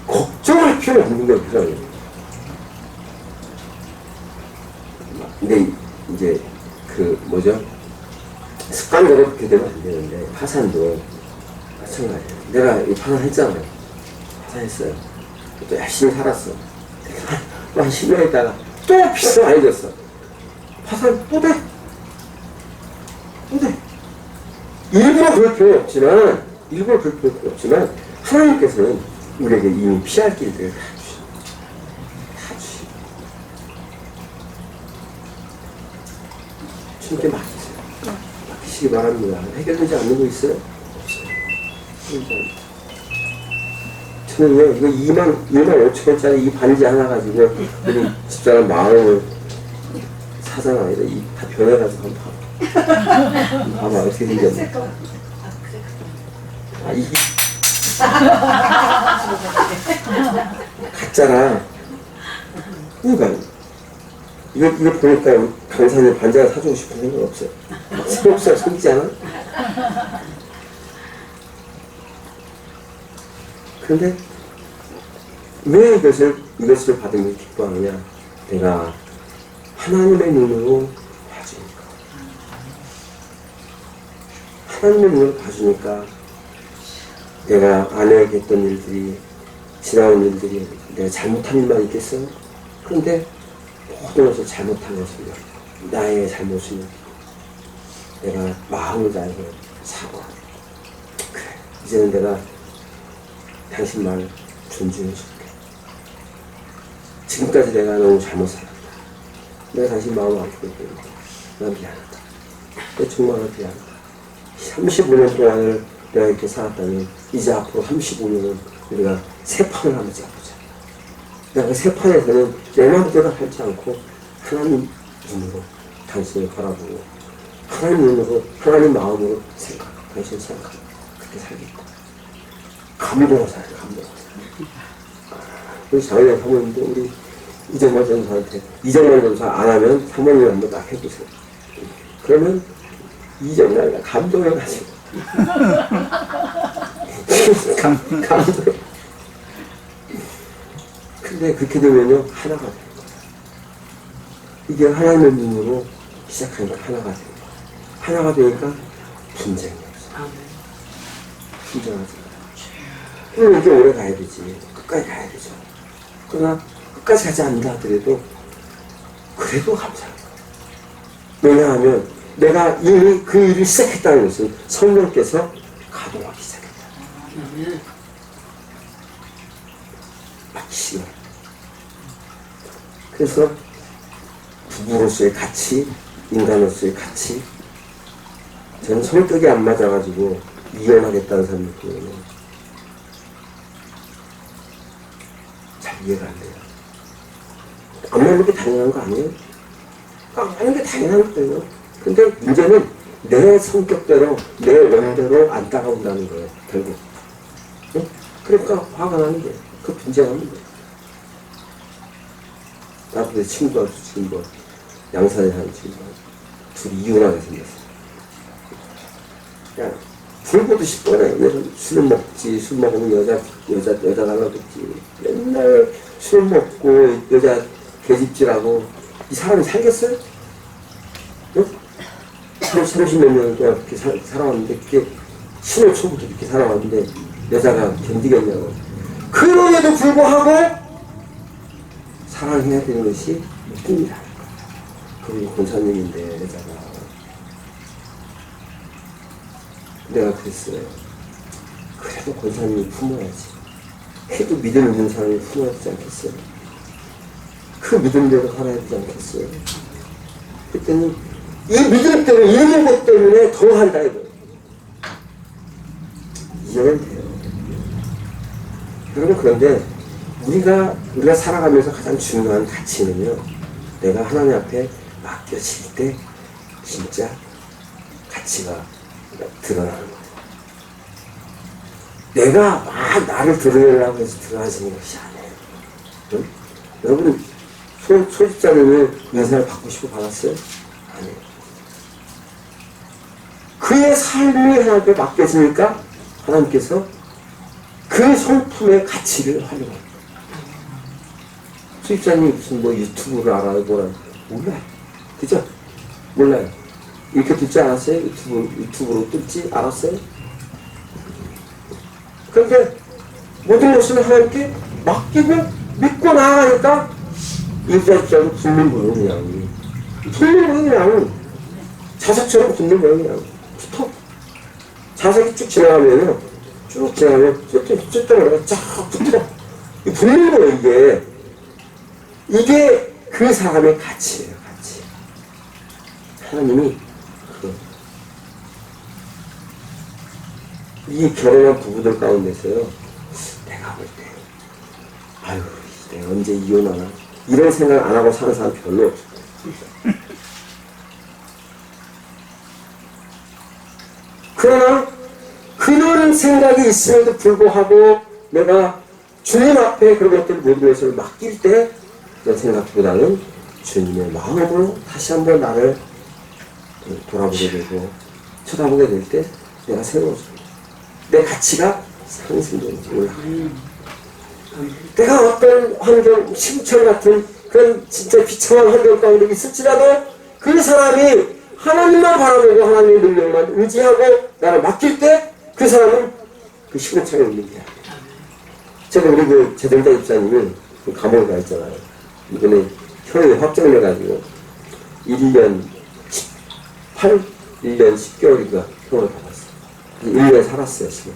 걱정할 필요 없는 거야, 그 사람이. 근데 이제 습관대로 그렇게 되면 안 되는데, 파산도 마찬가지예요. 내가 이 파산했잖아요. 파산했어요. 또 열심히 살았어. 한 10년 있다가 또 비싸 많이 졌어. 파산 또 돼. 일부러 그럴 필요 없지만, 하나님께서는 우리에게 이미 피할 길들을 다 주시고. 주님께 맡기세요. 맡기시기 바랍니다. 해결되지 않는 거 있어요? 없어요. 저는요, 이거 2만 5천원짜리 이 반지 하나 가지고, 우리 집사람 마음을 사잖아요. 다 변해가지고 한번 봐봐. 봐봐, 어떻게 생겼나. 가짜라. 그러니까 이거 보니까 강사님 반지가 사주고 싶은 생각 없어요. 새록새록 생기지 않아? 그런데 왜 이것을 받으면 기뻐하느냐? 내가 하나님의 눈으로 봐주니까. 하나님의 눈으로 봐주니까 내가 아내에게 했던 일들이, 지나온 일들이 내가 잘못한 일만 있겠어요? 그런데 모든 것을 잘못한 것은요, 나의 잘못이요, 내가 마음을 다해서 사과. 그래, 이제는 내가 당신 말 존중해줄게. 지금까지 내가 너무 잘못 살았다. 내가 당신 마음을 아프게 했으니까 난 미안하다. 내 정말 미안하다. 35년 동안을 내가 이렇게 살았다면 이제 앞으로 35년은 우리가 새 판을 한번 짜보자. 내가 그 새 판에서는 내 마음대로 살지 않고 하나님 눈으로 당신을 바라보고, 하나님 눈으로, 하나님 마음으로 당신을 생각하고 그렇게 살겠다. 감동을 살아요. 우리 장례 사모님도 우리 이정만 전사한테, 이정만 전사 안 하면 사모님 한번 딱 해보세요. 그러면 이정만이가 감동해가지고 감동. 근데 그렇게 되면요, 하나가 돼요. 이게 하나님의 눈으로 시작하니까 하나가 돼요. 하나가 되니까 분쟁이 없어요. 분쟁하지 마요. 그럼 이렇게 오래 가야 되지. 끝까지 가야 되죠. 그러나 끝까지 가지 않는다 하더라도 그래도 감사해요. 왜냐하면 내가 이미 그 일을 시작했다는 것은 성령께서 가동하기 시작했다. 싫어. 그래서 부부로서의 가치, 인간으로서의 가치, 저는 성격이 안 맞아가지고 이혼하겠다는 사람이 있거든요. 잘 이해가 안 돼요. 안 맞는 게 당연한 거 아니에요? 안 맞는 게 당연한 거예요. 근데 문제는 내 성격대로, 내 원대로 안 따라온다는 거예요, 결국. 응? 그러니까 화가 나는 거예요. 그 분쟁하는 거예요. 나도 내 친구가 지금 뭐, 양산에 사는 친구가 둘이 이혼하게 생겼어. 그냥 불보듯이 뻔해. 술 먹지, 술 먹으면 여자 달라붙지. 맨날 술 먹고 여자 개집질하고 이 사람이 살겠어요? 응? 30몇 년 동안 그렇게 살아왔는데, 그게 신혼 초부터 이렇게 살아왔는데 여자가 견디겠냐고. 그럼에도 불구하고 사랑해야 되는 것이 느낌이다. 그분이 권사님인데 여자가. 내가 그랬어요. 그래도 권사님이 품어야지. 해도 믿음 있는 사람이 품어야 되지 않겠어요? 그 믿음대로 살아야 되지 않겠어요? 그때는 이 믿음 때문에, 이런 것 때문에 더 한다 이거예요. 이해는 돼요. 여러분, 그런데 우리가 살아가면서 가장 중요한 가치는요, 내가 하나님 앞에 맡겨질 때 진짜 가치가 드러나는 거예요. 내가 막 나를 드러내려고 해서 드러나지는 것이 아니에요. 응? 여러분, 소집자님이 인생을 받고 싶어 받았어요? 아니에요. 그의 삶이 하나님께 맡겨지니까 하나님께서 그 성품의 가치를 활용합니다. 수입자님이 무슨 뭐 유튜브를 알아요? 뭐라 몰라요. 그죠? 몰라요. 이렇게 듣지 않았어요? 유튜브로 뜰지 알았어요? 그런데 모든 것을 하나님께 맡기면 믿고 나아가니까 일자리자로 붙는 거예요. 그냥 붙는 거예요. 그냥 자석처럼 붙는 거예요. 그냥 붙어. 자석이 쭉 지나가면은 쭉 쫙 붙어. 붙는 거예요. 이게 그 사람의 가치예요. 가치. 하나님이 이 결혼한 부부들 가운데서요, 내가 볼 때, 아유, 내가 언제 이혼하나? 이런 생각 안 하고 사는 사람 별로 없어. 그러나, 그런 생각이 있음에도 불구하고, 내가 주님 앞에 그런 것들 모든 것을 맡길 때, 그런 생각보다는 주님의 마음으로 다시 한번 나를 돌아보게 되고, 쳐다보게 될 때, 내가 새로워져요. 내 가치가 상승되는지 올라가요. 내가 어떤 환경, 시부처 같은 그런 진짜 비참한 환경 가운데 있을지라도 그 사람이 하나님만 바라보고 하나님의 능력만 의지하고 나를 맡길 때 그 사람은 그 시부처를 이기게 합니다. 제가 우리 그 제동자 입사님이 그 감옥에 가 있잖아요. 이번에 혈이 확정돼가지고 1년 10개월인가 형을 받았어요. 1년 살았어요, 지금.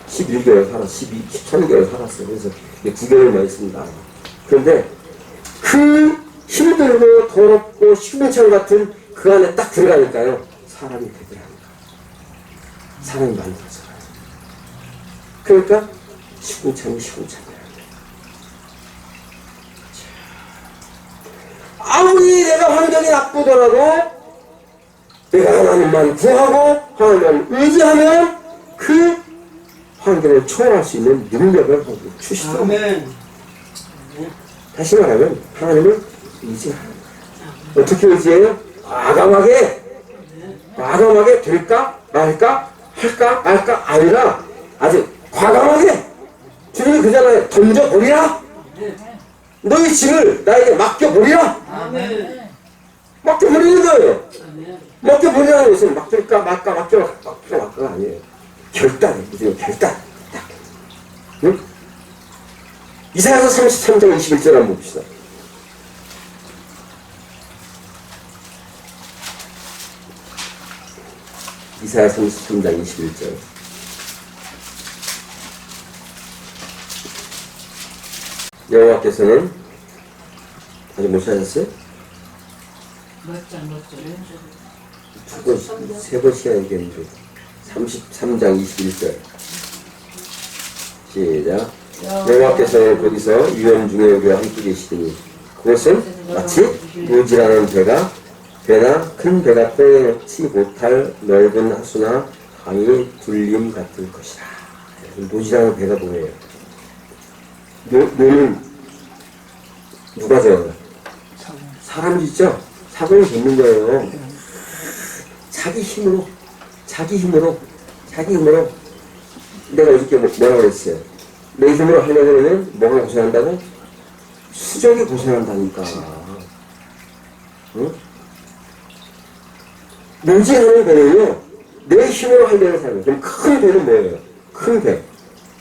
11개월 살았어요. 13개월 살았어요. 그래서 9개월만 있습니다. 그런데 그 힘들고 더럽고 시궁창 같은 그 안에 딱 들어가니까요, 사람이 되더라고요. 사람이 만들어져요. 그러니까 시궁창이 시궁창이에요. 아무리 내가 환경이 나쁘더라도 내가 하나님만 구하고 하나님만 의지하면 그 환경을 초월할 수 있는 능력을 주시더라고요. 다시 말하면 하나님을 의지하는 거예요. 어떻게 의지해요? 과감하게 될까 말까 할까 말까 아니라 아주 과감하게 주님이 그잖아요. 던져버리라. 너희 짐을 나에게 맡겨버리라. 맡겨버리는 거예요. 맡겨버리라는 것은 맡길까 말까가 아니에요. 결단이에요. 무슨 결단. 응? 이사야서 33장 21절 한번 봅시다. 이사야 33장 21절. 여호와께서는 아직 못 찾았어요? 세 번 시간 얘기했는데 33장 21절 시작. 여호와께서는 거기서 유염 중에 여기와 함께 계시더니 그것은 마치 노지라는 배나 큰 배가 떠내놓지 못할 넓은 하수나 강의 둘림 같을 것이라. 노지라는 배가 뭐예요? 노는 누가 져요? 사람이 짓죠? 사람이 짓는 거예요. 자기 힘으로 내가 어저께 뭐라고 그랬어요? 내 힘으로 하려고 하면 뭐가 고생한다고? 수족이 고생한다니까. 응? 노지하는 배는요, 내 힘으로 하려는 사람이에요. 그럼 큰 배는 뭐예요? 큰 배.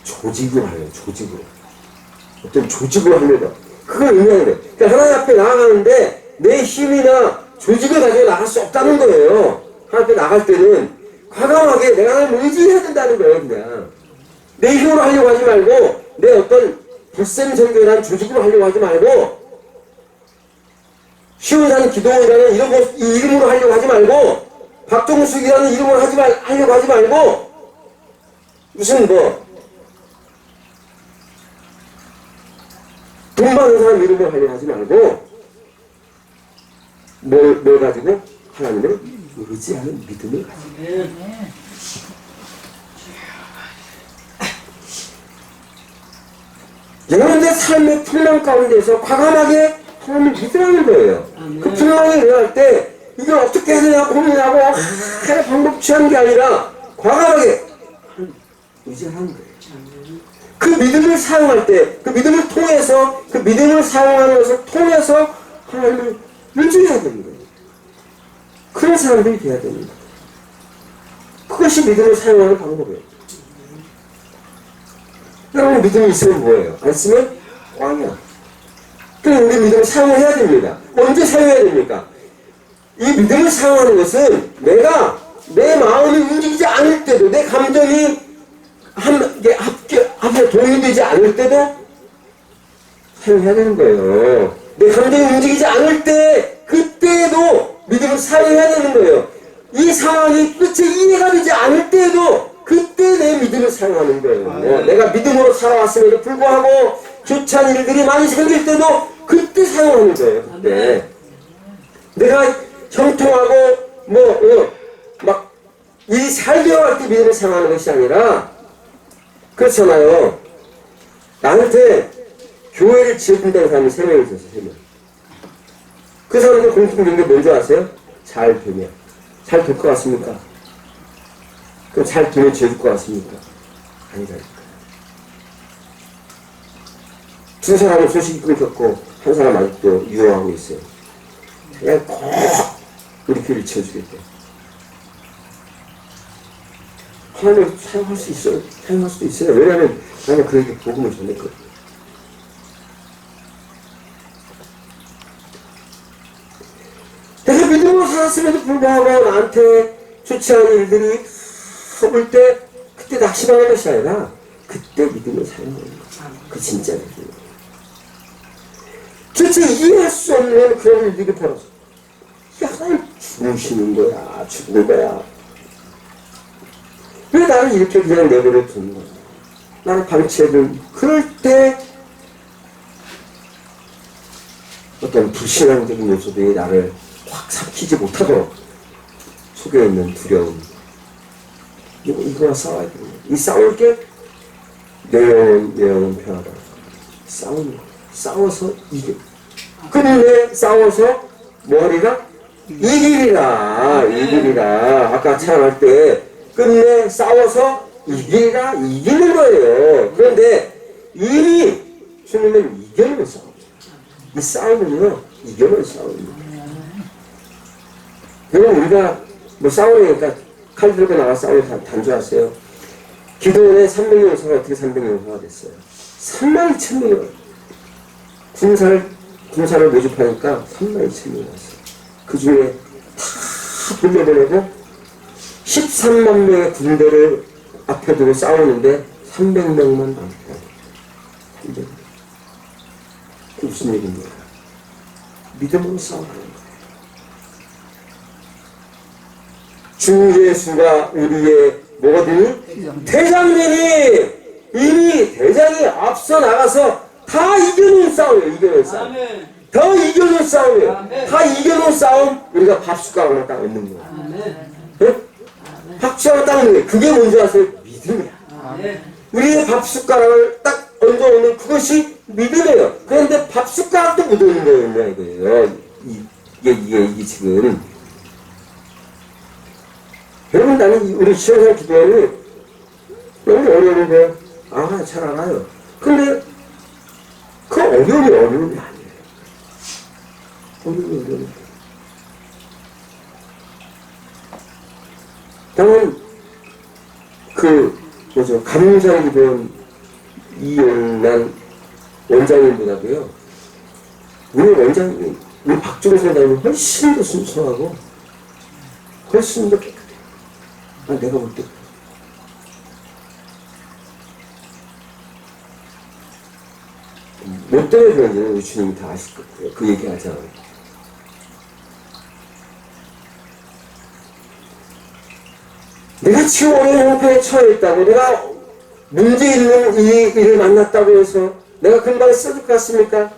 조직으로 하려요, 조직으로. 어떤 조직으로 하려고. 그걸 의미하는 거예요. 그러니까 하나님 앞에 나아가는데 내 힘이나 조직을 가지고 나갈 수 없다는 거예요. 하나님 앞에 나갈 때는 과감하게 내가 하나님을 의지해야 된다는 거예요, 그냥. 내 힘으로 하려고 하지 말고, 내 어떤 덧셈 설교라는 조직으로 하려고 하지 말고, 시원한 기도라는 이런 거, 이 이름으로 하려고 하지 말고, 박종숙이라는 이름으로 하려고 하지 말고, 무슨 돈 많은 사람 이름으로 하려고 하지 말고, 뭘 가지고? 하나님을 의지하는 믿음을 가지고. 여러분들의 삶의 풍랑 가운데서 과감하게 하나님을 믿으라는 거예요. 그 풍랑이 일어날 때 이걸 어떻게 해야 되냐 고민하고 하나의 방법 취하는 게 아니라 과감하게 의지하는 거예요. 그 믿음을 사용할 때, 그 믿음을 통해서, 그 믿음을 사용하는 것을 통해서 하나님을 의지해야 되는 거예요. 그런 사람들이 돼야 됩니다. 그것이 믿음을 사용하는 방법이에요. 여러분 믿음이 있으면 뭐예요? 안 쓰면 꽝이야. 그럼 우리 믿음을 사용해야 됩니다. 언제 사용해야 됩니까? 이 믿음을 사용하는 것은 내가 내 마음이 움직이지 않을 때도, 내 감정이 앞에 동의되지 않을 때도 사용해야 되는 거예요. 내 감정이 움직이지 않을 때, 그때도 믿음을 사용해야 되는 거예요. 이 상황이 끝에 이해가 되지 않을 때에도 그때 내 믿음을 사용하는 거예요. 내가 믿음으로 살아왔음에도 불구하고 좋지 않은 일들이 많이 생길 때도 그때 사용하는 거예요. 그때. 내가 형통하고 막 일이 잘 되어갈 때 믿음을 사용하는 것이 아니라, 그렇잖아요. 나한테 교회를 지어준다는 사람이 3명 있었어요. 3명. 그 사람들 공통된 게 뭔지 아세요? 잘 되면. 잘 될 것 같습니까? 그럼 잘 되면 지어줄 것 같습니까? 아니라니까. 두 사람은 소식이 끊겼고 한 사람 아직도 유효하고 있어요. 그냥 꼭 우리 교회를 지어주겠대. 하나님을 사용할 수 있어요. 사용할 수도 있어요. 왜냐하면 나는 그에게 복음을 전했거든. 내가 믿음으로 살았음에도 불구하고 나한테 좋지 않은 일들이 올 때 그때 낙심하는 것이 아니라 그때 믿음을 사용하는 거야. 그 진짜 믿음. 도대체 이해할 수 없는 그런 일들이 벌어져. 이게 하나님 죽으시는 거야, 죽은 거야. 왜 나를 이렇게 그냥 내버려 두는 거야? 나를 방치해둔. 그럴 때 어떤 불신앙적인 요소들이 나를 확 삭히지 못하도록 속에 있는 두려움, 이거와 싸워야 돼요. 이 싸울 게 내 영은 편하다. 싸우는 거. 싸워서 이겨. 끝내 싸워서 뭐하리라? 이기리라. 이기리라. 아까 찬양할 때 끝내 싸워서 이기리라. 이기는 거예요. 그런데 이미 주님은 이겨는 싸움이에요. 이 싸움은요, 이겨는 싸움입니다. 여러분, 우리가 싸우니까 칼 들고 나가 싸우는 단조하세요. 기도원에 300명서가 어떻게 300명서가 됐어요? 32,000명이 군사를 모집하니까 32,000명이 왔어요. 그 중에 다 돌려보내고 13만 명의 군대를 앞에 두고 싸우는데 300명만 남았다. 300명. 무슨 얘기입니까? 믿음으로 싸우는 거예요. 주 예수가 우리의 뭐가 되니? 대장되니 이미 대장이 앞서 나가서 다 이겨놓은 싸움이에요. 이겨놓은 싸움. 아멘. 더 이겨놓은 싸움이에요. 아멘. 다 이겨놓은 싸움 우리가 밥숟가락을 딱 얹는 거예요. 아멘. 네? 밥숟가락을 딱 얹는 거예요. 그게 뭔지 아세요? 믿음이야. 아멘. 우리의 밥숟가락을 딱 얹어놓는 그것이 믿음이에요. 그런데 밥숟가락도 못 얹는 거예요. 이거예요. 이게 지금 여러분, 나는 우리 시험을 기도하는 너무 어려운데 잘 알아요. 근데 그 어려움이 아니에요. 어려움이. 나는 감사를 기도한 이용난 원장님보다도요, 우리 원장님, 우리 박종선 원장님 훨씬 더 순수하고 훨씬 더 깨끗해요. 내가 볼 때. 뭐 때문에 그런지는 우리 주님이 다 아실 거예요. 그 얘기 하자. 내가 지금 어려운 형편에 처해 있다고, 내가 문제 있는 이 일을 만났다고 해서 내가 금방 써줄 것 같습니까?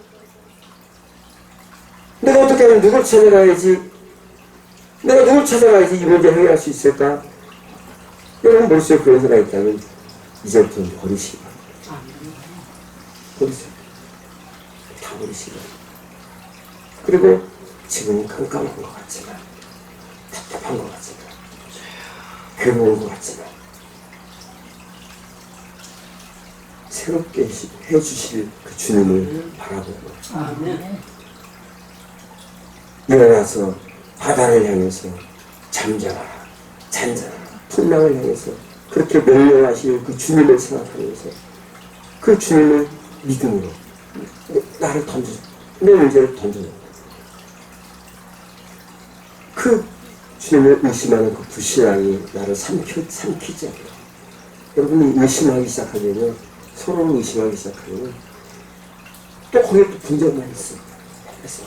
내가 어떻게 하면 누굴 찾아가야지? 내가 누굴 찾아가야지 이 문제 해결할 수 있을까? 여러분 머릿속에 그런 생각이 있다면 이제부터는 버리시기 바랍니다. 버리세요. 다 버리시기 바랍니다. 그리고 지금은 깜깜한 것 같지만, 답답한 것 같지만, 괴로운 것 같지만 새롭게 해주실 그 주님을 바라보고 일어나서 바다를 향해서 잠잠하라, 잔잔하라, 풍랑을 향해서 그렇게 명령하실 그 주님을 생각하면서 그 주님을 믿음으로 나를 던져줘, 내 문제를 던져줘. 그 주님을 의심하는 그 불신앙이 나를 삼키지 않게. 여러분이 의심하기 시작하면, 서로를 의심하기 시작하면 또 거기에 또 분쟁만 있어. 그래서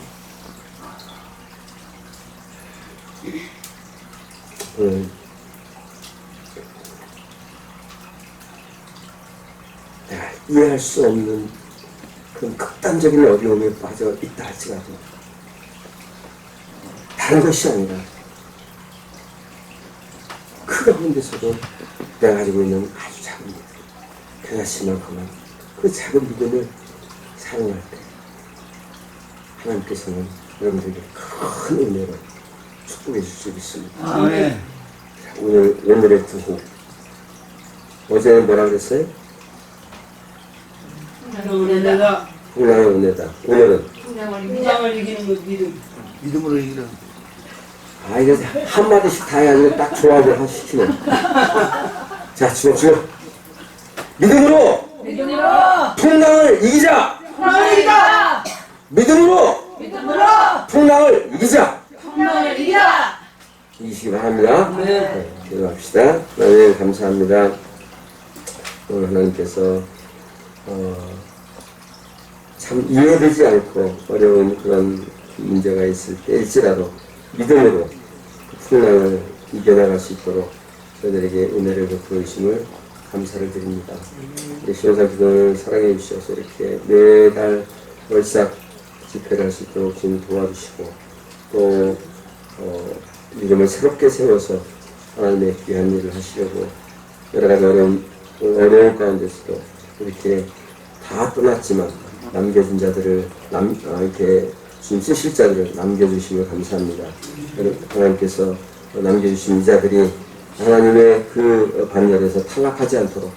내가 이해할 수 없는 그런 극단적인 어려움에 빠져 있다 할지라도 다른 것이 아니라 그 가운데서도 내가 가지고 있는 아주 작은 믿음, 그나시만큼은 그 작은 믿음을 사용할 때 하나님께서는 여러분들에게 큰 은혜로 축복해 줄 수 있습니다. 아멘. 오늘의 구호. 어제는 뭐라 그랬어요? 은혜다. 풍랑의 은혜다. 오늘은 풍랑을 이기는 것 믿음. 믿음으로 이기는. 이거 한마디씩 다 해가지고 딱 조합을 시키네. 자, 주먹. 믿음으로 풍랑을 이기자. 믿음으로 풍랑을 이기자. 이기시기 바랍니다. 네, 기도합시다. 하나님 감사합니다. 오늘 하나님께서 참 이해되지 않고 어려운 그런 문제가 있을 때일지라도 믿음으로 그 풍랑을 이겨나갈 수 있도록 저희들에게 은혜를 베풀어 주심을 감사를 드립니다. 우리 시원사 기도를 사랑해 주셔서 이렇게 매달 월삭 집회를 할 수 있도록 주님 도와주시고 또 믿음을 새롭게 세워서 하나님의 귀한 일을 하시려고 여러 가지 어려운 가운데서도 이렇게 다 떠났지만 남겨진 자들을 이렇게 주님 쓰실 자들을 남겨주시면 감사합니다. 하나님께서 남겨주신 이 자들이 하나님의 그 반열에서 탈락하지 않도록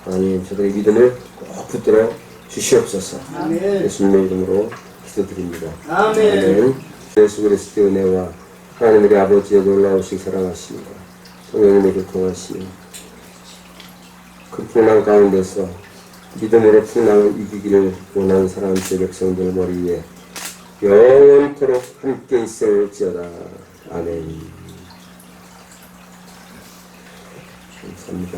하나님 저들의 믿음을 꼭 붙들어 주시옵소서. 아멘. 예수님의 이름으로 기도드립니다. 아멘. 예수 그리스도의 은혜와 하나님 우리 아버지의 놀라우신 사랑하심과 성령님의 교통하심이 그 풍랑 가운데서 믿음으로 풍랑을 이기기를 원하는 사랑하는 제 백성들 머리 위에 영원토록 함께 있을지어다. 아멘. 감사합니다.